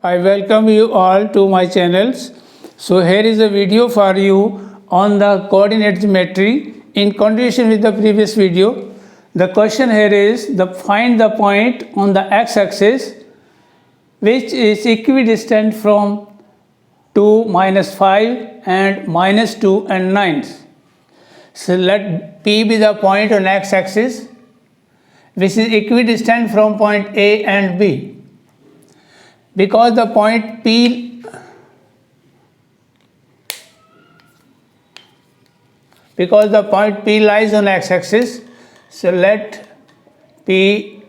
I welcome you all to my channels. So here is a video for you on the coordinate geometry in continuation with the previous video. The question here is find the point on the x-axis which is equidistant from 2, -5 and -2 and 9. So let P be the point on x-axis which is equidistant from point A and B. Because the point P lies on x-axis, so let P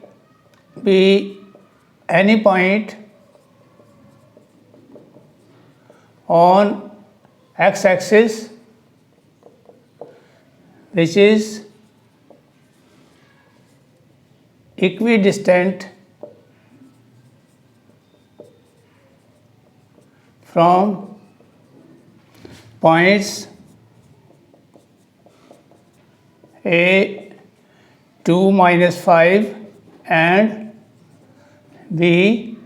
be any point on x-axis which is equidistant from points A 2 -5 and B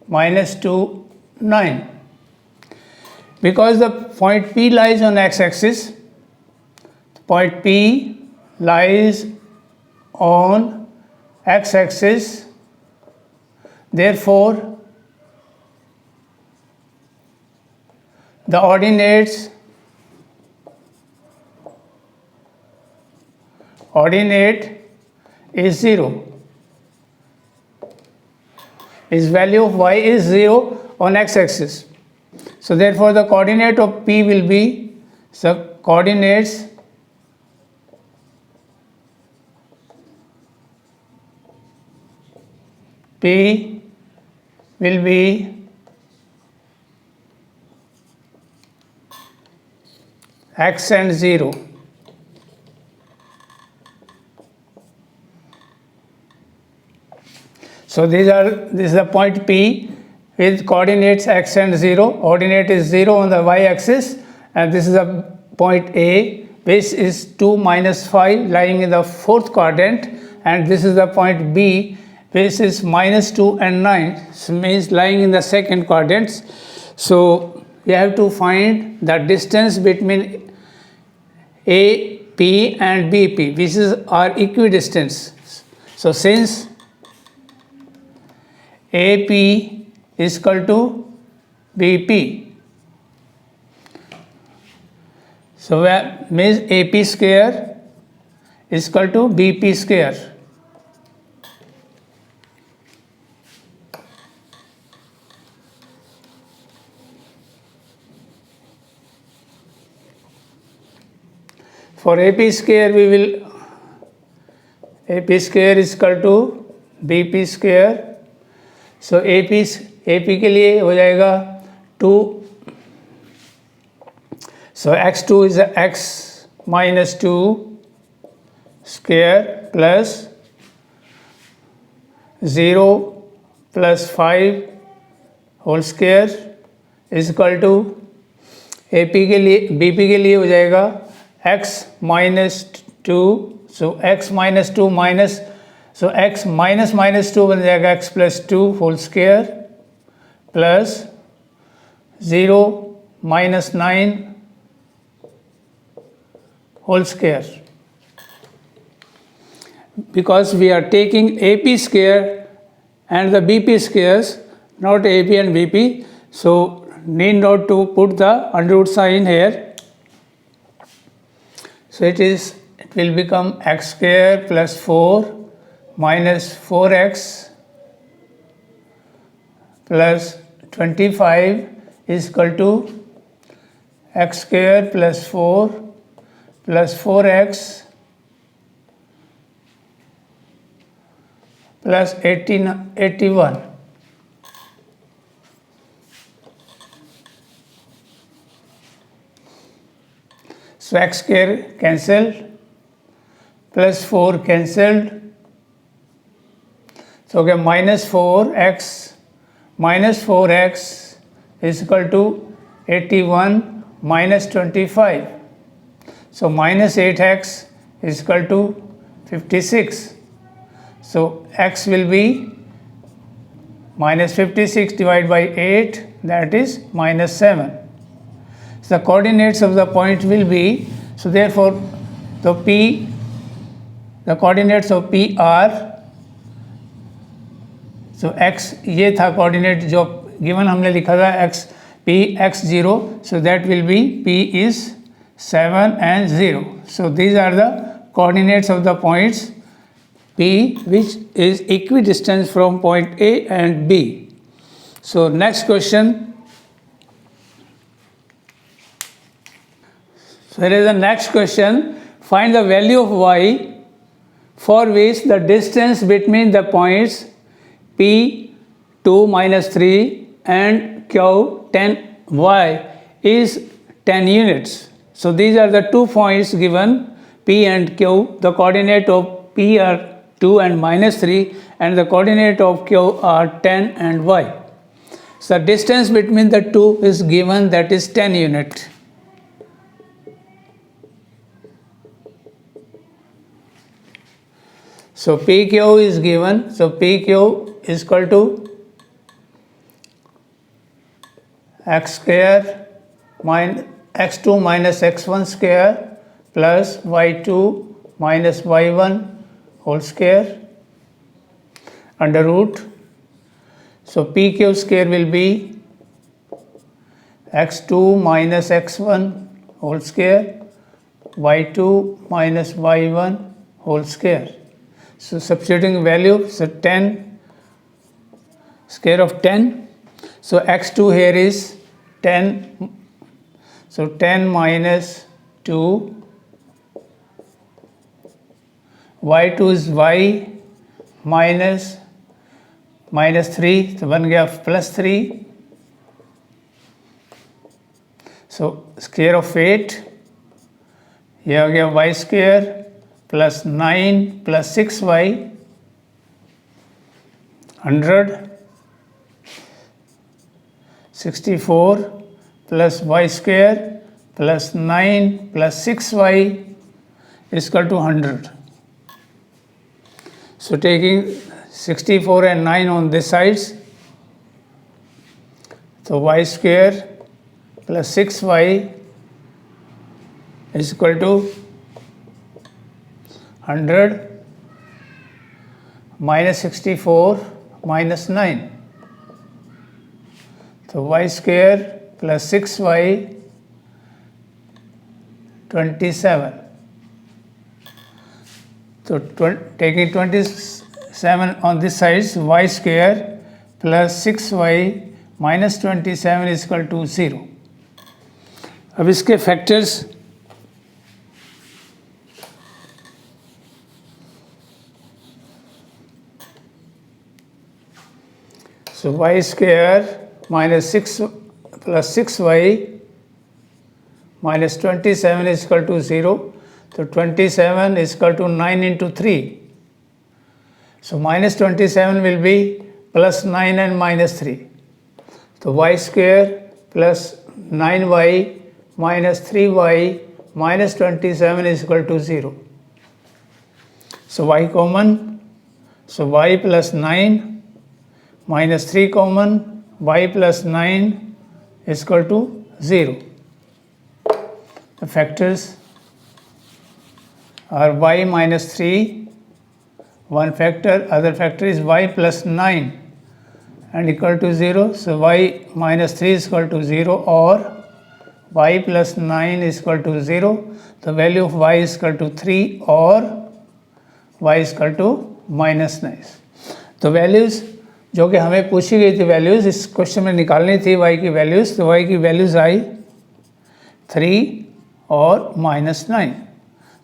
-2 9. Because the point P lies on x-axis, point P lies on x-axis, therefore the ordinate is 0. Its value of y is 0 on x-axis. So therefore the coordinate of P will be, so coordinates P will be x and 0. So this is the point P with coordinates x and 0. Ordinate is 0 on the y-axis, and this is the point A which is 2 -5 lying in the fourth quadrant, and this is the point B which is -2 and 9, so means lying in the second quadrant. So we have to find the distance between AP and BP, which is our equidistance. So since AP is equal to BP, so means AP square is equal to BP square. For AP square AP square is equal to BP square. So AP के लिए हो जाएगा 2. So x2 is x -2 square plus 0 plus 5 whole square is equal to AP के लिए BP के लिए हो जाएगा x -2, so x -2 minus, so x -2 बन जाएगा x + 2 whole square plus 0 -9 whole square. Because we are taking AP square and the BP squares, not AP and BP, so need not to put the under root sign here. So it will become x square plus 4 minus 4x plus 25 is equal to x square plus 4 plus 4x plus 81. So x square cancelled, plus 4 cancelled. So okay, minus 4x is equal to 81 minus 25. So minus 8x is equal to 56. So x will be minus 56 divided by 8, that is minus 7. So the coordinates of the point will be, so therefore the coordinates of P are, so x ये था coordinate जो given हमने लिखा था x p x0, so that will be p is 7 and 0. So these are the coordinates of the points P which is equidistant from point A and B. So next question. So here is the next question. Find the value of y for which the distance between the points P 2 minus 3 and Q 10 y is 10 units. So these are the 2 points given, P and Q. The coordinate of P are 2 and minus 3 and the coordinate of Q are 10 and y. So the distance between the two is given, that is 10 unit. So PQ is given, so PQ is equal to x square minus x2 minus x1 square plus y2 minus y1 whole square under root. So PQ square will be x2 minus x1 whole square, y2 minus y1 whole square. So substituting value, so 10 square of 10. So x2 here is 10. So 10 minus 2. y2 is y minus 3, तो बन गया plus 3. So square of 8, यह हो गया y square plus 9 plus 6y 100. 64 plus y square plus 9 plus 6y is equal to 100. So taking 64 and 9 on this sides, so y square plus 6y is equal to 100 minus 64 minus 9. So y square plus 6y 27. So taking 27 on this side, so y square plus 6y minus 27 is equal to 0. अब इसके factors, so y square minus 6 plus 6y minus 27 is equal to 0. So 27 is equal to 9 into 3. So minus 27 will be plus 9 and minus 3. So y square plus 9y minus 3y minus 27 is equal to 0. So y common. So y plus 9 minus 3 common. Y plus 9 is equal to 0. The factors are y minus 3, one factor, other factor is y plus 9 and equal to 0. So y minus 3 is equal to 0 or y plus 9 is equal to 0. The value of y is equal to 3 or y is equal to minus 9. तो values जो कि हमें पूछी गई थी, values इस question में निकालनी थी y की वैल्यूज़, तो y की वैल्यूज़ आई 3 और minus 9.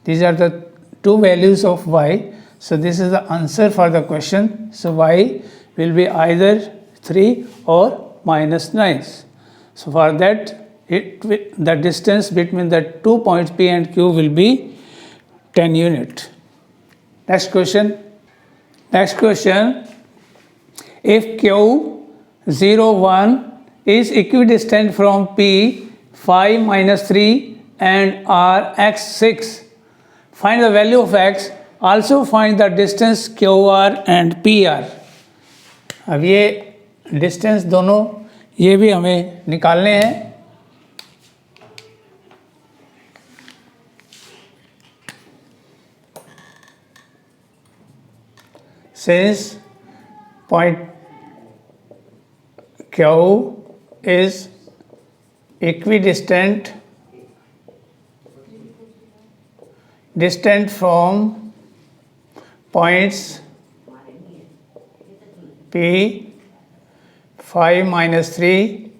These are the two values of y. So this is the answer for the question. So y will be either 3 or minus 9. So for that, the distance between the 2 points P and Q will be 10 unit. Next question. Next question. If Q 0 1 is equidistant from P 5 minus 3 and R x 6, find the value of x. Also find the distance QR and PR. अब ये distance दोनों ये भी हमें निकालने हैं। Since point Q is equidistant from points P 5 minus 3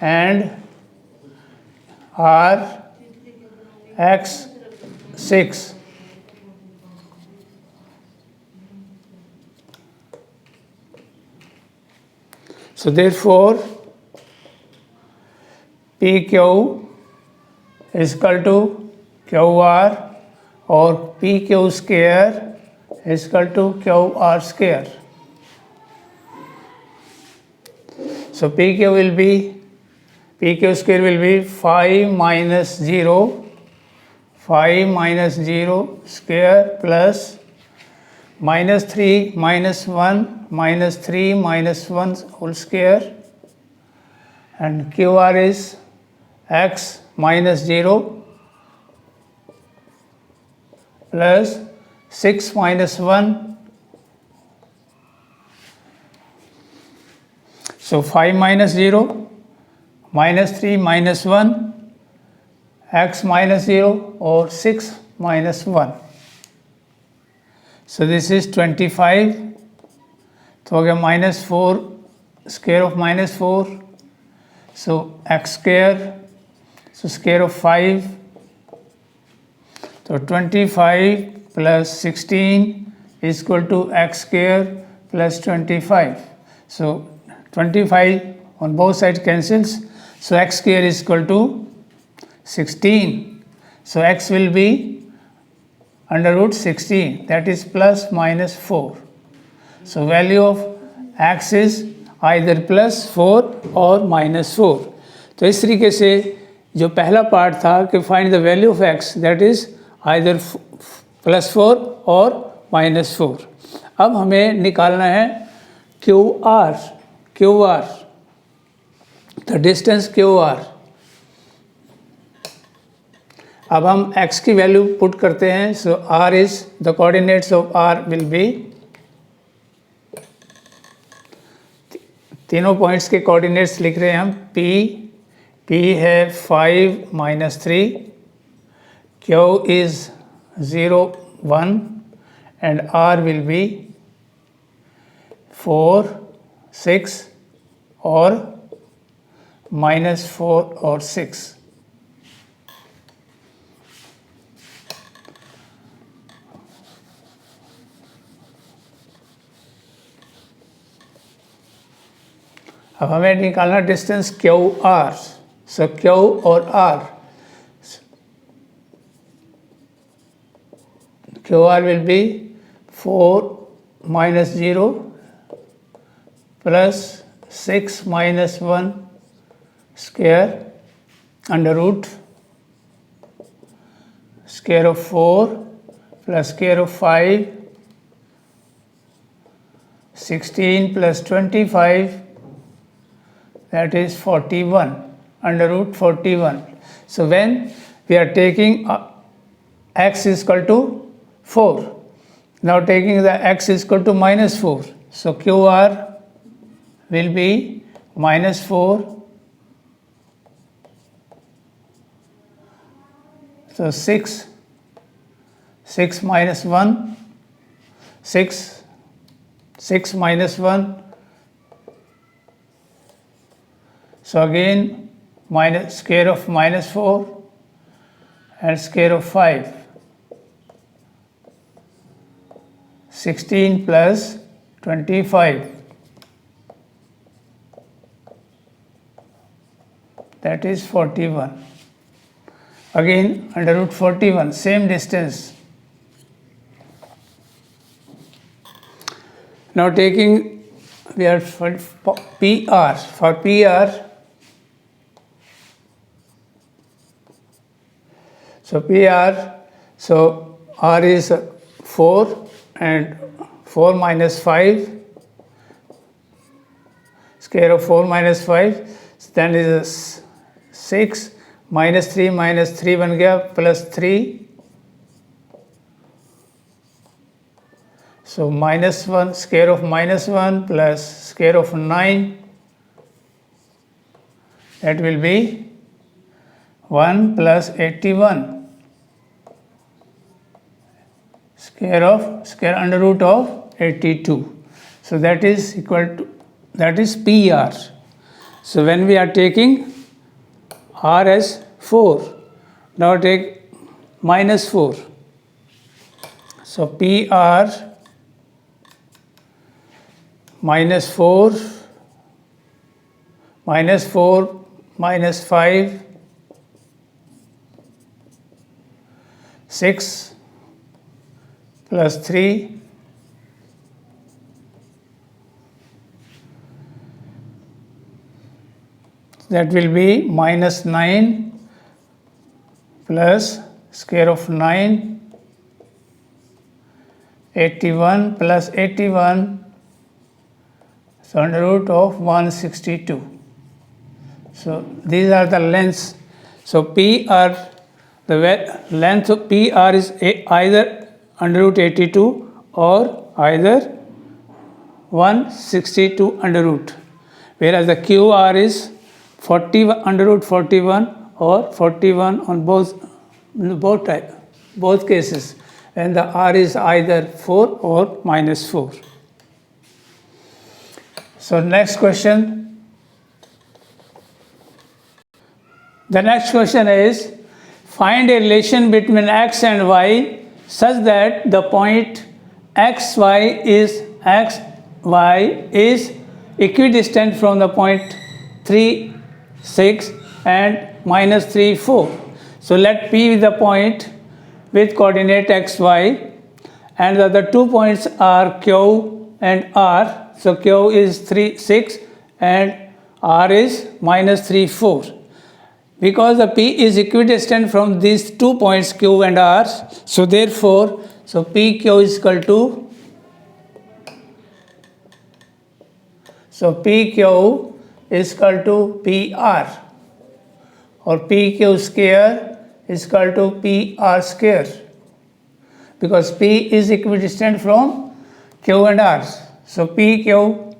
and R x 6. So therefore PQ is equal to QR or PQ square is equal to QR square. So PQ square will be 5 minus 0 square plus minus 3 minus 1 minus 3 minus 1 whole square, and QR is x minus 0 plus 6 minus 1. So 5 minus 0 minus 3 minus 1 x minus 0 or 6 minus 1. So this is 25. तो हो गया minus 4 square of minus 4. So x square, so square of 5. So 25 plus 16 is equal to x square plus 25. So 25 on both sides cancels. So x square is equal to 16. So x will be under root 16, that is plus minus 4. So value of x is either plus 4 और minus 4. तो इस तरीके से जो पहला part था कि find the value of x, that is either plus 4 और माइनस 4. अब हमें निकालना है QR, द डिस्टेंस QR. अब हम x की वैल्यू पुट करते हैं. सो r is the coordinates of r will be, तीनों पॉइंट्स के कोऑर्डिनेट्स लिख रहे हैं हम. p है 5 minus 3, q is 0 1 and r will be 4 6 और minus 4 और 6. अब हमें निकालना डिस्टेंस QR. सो Q और R, QR will be 4 minus 0 plus 6 minus 1 square under root square of 4 plus square of 5, 16 plus 25, that is 41 under root 41. So when we are taking x is equal to 4, now taking the x is equal to minus 4, so QR will be minus 4. So 6 minus 1, 6 minus 1. So again minus square of minus 4 and square of 5. 16 plus 25, that is 41. Again under root 41, same distance. Now taking, we are for PR, so PR, so R is 4 and 4 minus 5, square of 4 minus 5, then is 6 minus 3 बन गया plus 3, so minus 1 square of minus 1 plus square of 9, that will be 1 plus 81 square under root of 82. So that is equal to, that is PR. So when we are taking R as 4, now take minus 4. So PR minus 4 minus 5 6 plus 3 that will be minus 9 plus square of 9, 81 plus 81, so under root of 162. So these are the lengths. So PR, the length of PR is either under root 82 or either 162 under root, whereas the QR is 40 under root 41 or 41 on both cases, and the R is either 4 or minus 4. So next question. The next question is, find a relation between x and y such that the point xy is equidistant from the point 3, 6 and minus 3, 4. So let P be the point with coordinate xy, and the other 2 points are Q and R. So Q is 3, 6 and R is minus 3, 4. Because the P is equidistant from these 2 points Q and R, so therefore, so PQ is equal to, so PQ is equal to PR, or PQ square is equal to PR square, because P is equidistant from Q and R. So PQ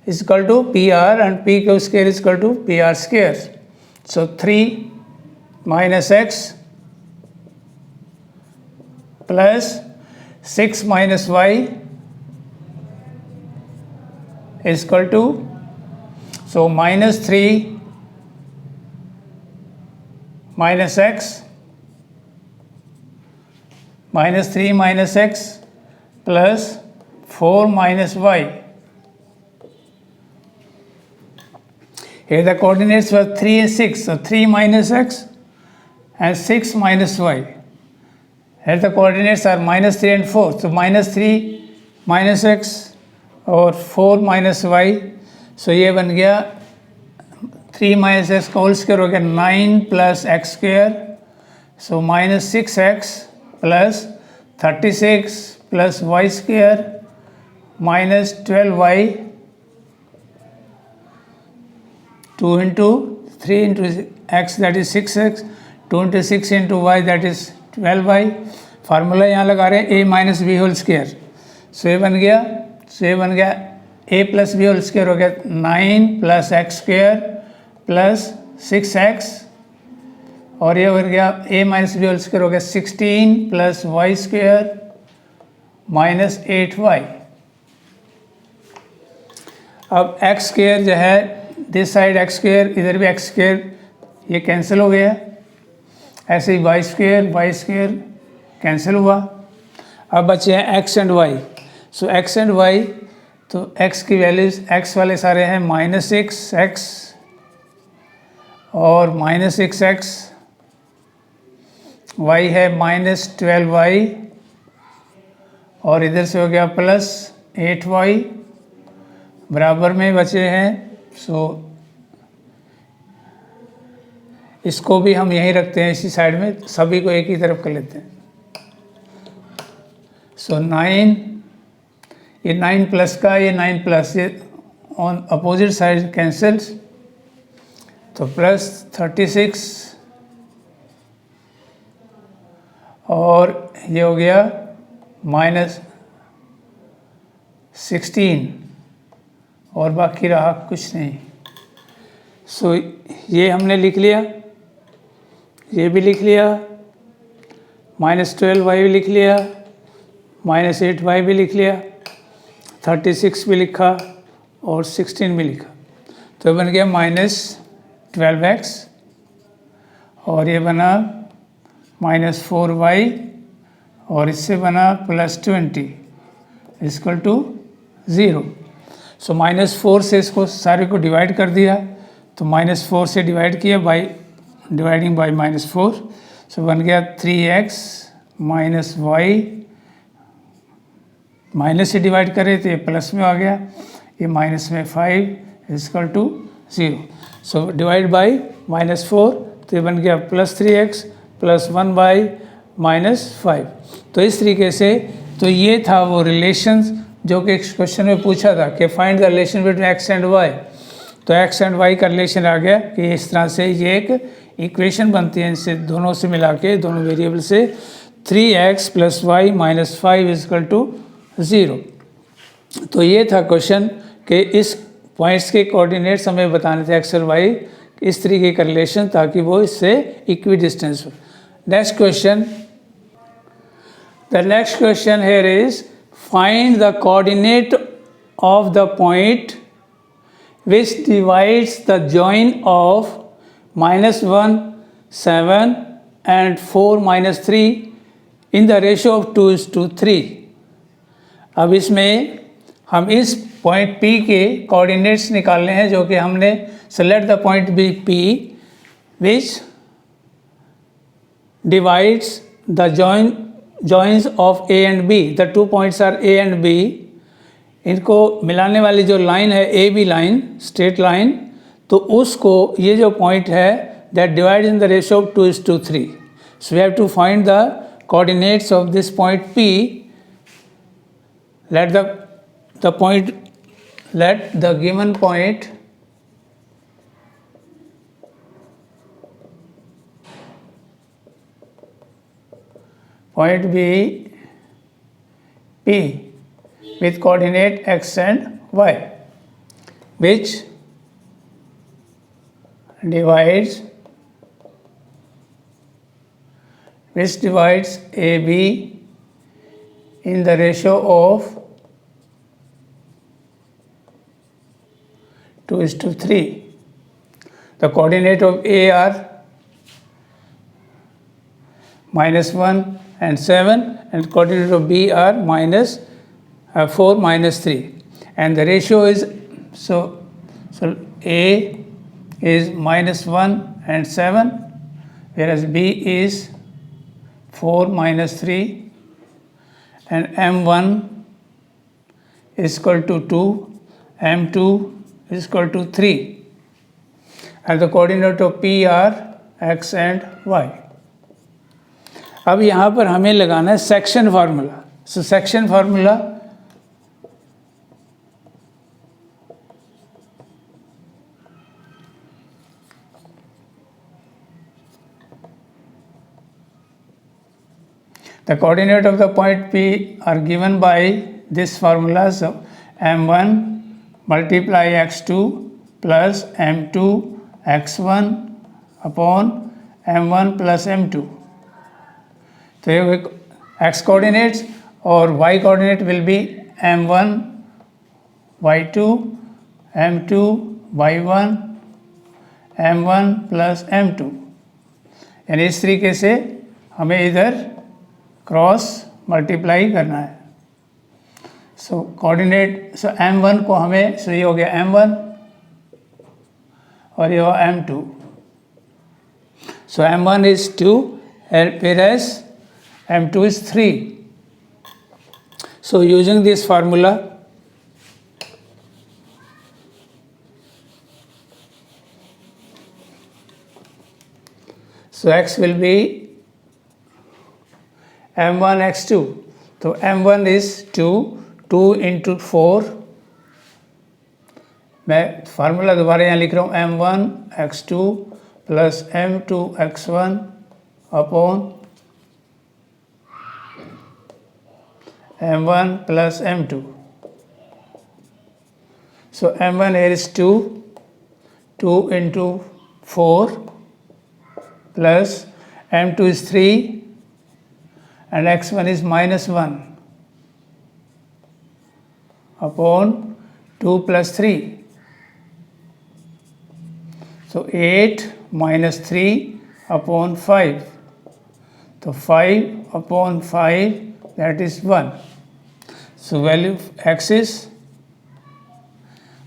is equal to PR and PQ square is equal to PR square. So 3 minus x plus 6 minus y is equal to, so minus 3 minus x minus 3 minus x plus 4 minus y. Here the coordinates were 3 and 6, so 3 minus x and 6 minus y. Here the coordinates are minus 3 and 4, so minus 3 minus x और 4 minus y. So ये बन गया 3 minus x का whole square हो गया 9 plus x square, so minus 6x plus 36 plus y square minus 12y, 2 into 3 into x, that is 6x, 2 into 6 into y, that is 12y. Formula यहाँ लगा रहे हैं a minus B whole square, so ये बन गया a plus B whole square हो गया 9 plus x square plus 6x, और ये बन गया a minus B whole square हो गया 16 plus Y square minus 8y. अब एक्स स्क्वायर जो है दिस साइड एक्स स्क्वायर, इधर भी एक्स स्क्वायर, ये कैंसिल हो गया, ऐसे ही वाई स्क्वायर कैंसिल हुआ. अब बचे हैं x and y. So x and y, तो एक्स की वैल्यूज, एक्स वाले सारे हैं माइनस 6x और माइनस 6x, वाई है माइनस 12y और इधर से हो गया प्लस 8y, बराबर में बचे हैं. सो इसको भी हम यहीं रखते हैं इसी साइड में, सभी को एक ही तरफ कर लेते हैं. सो 9, ये 9 प्लस का, ये 9 प्लस, ये on opposite side cancels, तो प्लस 36 और ये हो गया माइनस 16 और बाकी रहा कुछ नहीं। सो ये हमने लिख लिया, ये भी लिख लिया, -12y भी लिख लिया, -8y भी लिख लिया, 36 भी लिखा और 16 भी लिखा। तो बन गया -12x और ये बना -4y और इससे बना +20 इक्वल टू 0। सो -4 से इसको सारे को डिवाइड कर दिया, तो -4 से डिवाइड किया बाई डिवाइडिंग बाई -4, सो बन गया 3x -y, माइनस से डिवाइड करें तो ये प्लस में आ गया, ये माइनस में 5 equal to 0। So divide by -4 तो ये बन गया +3x + 1 बाई -5। तो इस तरीके से, तो ये था वो रिलेशंस जो कि इस क्वेश्चन में पूछा था कि find the relation between x and y। तो x एंड y का रिलेशन आ गया कि इस तरह से ये एक इक्वेशन बनती है, इनसे दोनों से मिला के दोनों वेरिएबल से 3x + y - 5 इक्वल टू 0। तो ये था क्वेश्चन कि इस पॉइंट्स के कोऑर्डिनेट्स हमें बताने थे x और y, इस तरीके का रिलेशन, ताकि वो इससे इक्वी डिस्टेंस हो। Next question, the next question here is find the coordinate of the point which divides the join of -1, 7 and 4 - 3 in the ratio of 2:3। अब इसमें हम इस पॉइंट P के कोऑर्डिनेट्स निकालने हैं, जो कि हमने select the point be P which divides the joins of A and B। the two points are A and B, इनको मिलाने वाली जो लाइन है A B line, straight line, तो उसको ये जो पॉइंट है that divide in the ratio of 2:3। So we have to find the coordinates of this point P। let the given point be P with coordinate x and y, which divides AB in the ratio of 2:3। The coordinate of A are -1 and 7, and coordinate of B are -4 - 3, and the ratio is so A is -1 and 7, whereas B is 4 - 3, and M1 is equal to 2, M2 is equal to 3, and the coordinate of P are x and y। अब यहाँ पर हमें लगाना है section formula. So section formula, the coordinate of the point P are given by this formula। So M1 multiply x2 plus M2 x1 upon M1 plus M2। तो ये x coordinates और y coordinate will be M1 y2 M2 y1 M1 plus M2, यानी इस तरीके से हमें इधर cross multiply करना है। सो कोऑर्डिनेट, सो M1 को हमें, सो ये हो गया M1 और ये हो M2। So M1 is 2 whereas M2 is 3। So using this formula, so x will be M1 x2। तो M1 is 2, 2 into 4 मैं फार्मूला दोबारा यहाँ लिख रहा हूँ m1x2 plus m2x1 upon m1 plus m2. So m1 here is 2 into 4 plus m2 is 3 and x1 is minus 1 upon 2 plus 3. So 8 minus 3 upon 5. So 5 upon 5, that is 1. So value of x is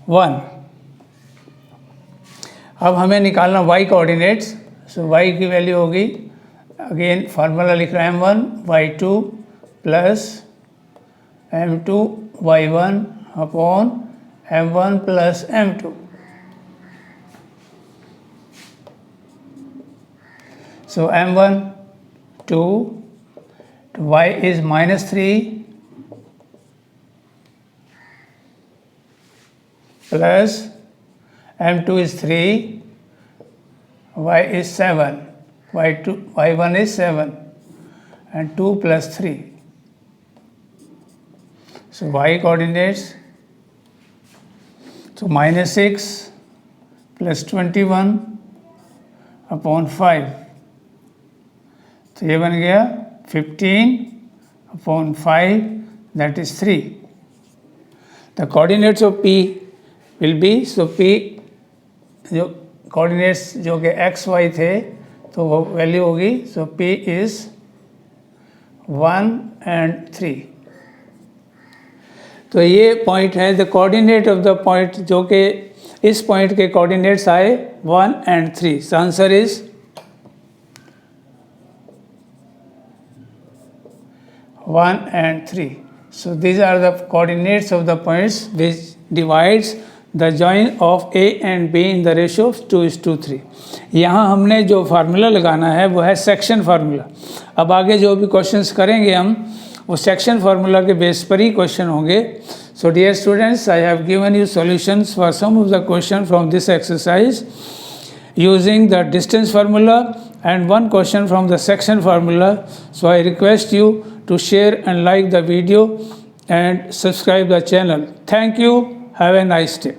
1. अब हमें निकालना y coordinates. सो y की value होगी, again formula लिख रहा है m1 y2 plus m2 y1 upon m1 plus m2. So m1 2, y is minus 3 plus m2 is 3, y is 7, y1 is 7 and 2 plus 3. So y coordinates, so minus 6 plus 21 upon 5. तो ये बन गया 15 upon 5, that is 3. The coordinates of P will be, so P जो coordinates जो कि x y थे तो वो वैल्यू होगी, so P is 1 and 3. तो ये पॉइंट है, the coordinate of the point जो कि इस पॉइंट के कोऑर्डिनेट्स आए 1 and 3. So answer is 1 and 3. So these are the coordinates of the points which divides the join of A and B in the ratio of 2:3. यहाँ हमने जो formula लगाना है वो है सेक्शन फार्मूला. अब आगे जो भी क्वेश्चंस करेंगे हम वो सेक्शन फार्मूला के बेस पर ही क्वेश्चन होंगे. So dear students, I have given you solutions for some of the questions from this exercise using the distance formula and one question from the section formula. So I request you to share and like the video and subscribe the channel. Thank you. Have a nice day.